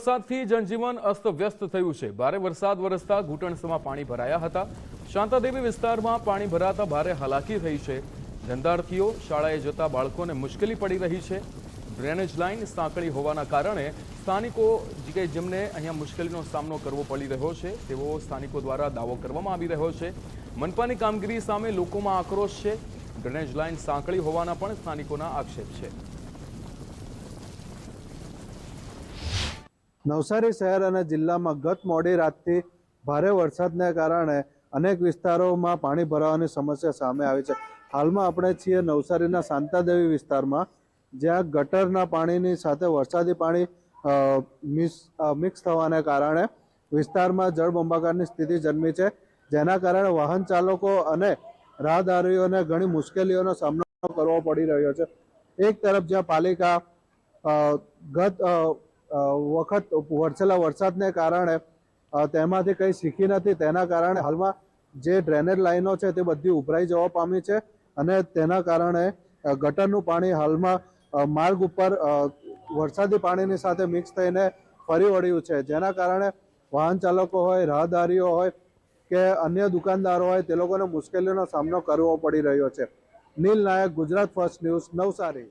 વરસાદથી જનજીવન અસ્તવ્યસ્ત થયું છે। ભારે વરસાદ વરસતા ઘૂંટણસમાં પાણી ભરાયા હતા। શાંતાદેવી વિસ્તારમાં પાણી ભરાતા ભારે હાલાકી થઈ છે। ધંધાર્થીઓ, શાળાએ જતા બાળકોને મુશ્કેલી પડી રહી છે। ડ્રેનેજ લાઇન સાંકડી હોવાના કારણે સ્થાનિકો જેમને અહીંયા મુશ્કેલીનો સામનો કરવો પડી રહ્યો છે તેવો સ્થાનિકો દ્વારા દાવો કરવામાં આવી રહ્યો છે। મનપાની કામગીરી સામે લોકોમાં આક્રોશ છે। ડ્રેનેજ લાઇન સાંકડી હોવાના પણ સ્થાનિકોના આક્ષેપ છે। નવસારી શહેર અને જિલ્લામાં ગત મોડી રાતથી ભારે વરસાદને કારણે અનેક વિસ્તારોમાં પાણી ભરાવાની સમસ્યા સામે આવી છે। હાલમાં આપણે છીએ નવસારીના શાંતાદેવી વિસ્તારમાં, જ્યાં ગટરના પાણીની સાથે વરસાદી પાણી મિક્સ થવાને કારણે વિસ્તારમાં જળબંબાકારની સ્થિતિ જન્મી છે, જેના કારણે વાહન ચાલકો અને રાહદારીઓને ઘણી મુશ્કેલીઓનો સામનો કરવો પડી રહ્યો છે। એક તરફ જ્યાં પાલિકા ગત વખત વરસેલા વરસાદને કારણે તેમાંથી કંઈ શીખી નથી, તેના કારણે હાલમાં જે ડ્રેનેજ લાઈનો છે તે બધી ઉભરાઈ જવા પામી છે અને તેના કારણે ગટરનું પાણી હાલમાં માર્ગ ઉપર વરસાદી પાણીની સાથે મિક્સ થઈને ફરી વળ્યું છે, જેના કારણે વાહન ચાલકો હોય, રાહદારીઓ હોય કે અન્ય દુકાનદારો હોય તે લોકોને મુશ્કેલીઓનો સામનો કરવો પડી રહ્યો છે। નીલ નાયક, ગુજરાત ફર્સ્ટ ન્યૂઝ, નવસારી।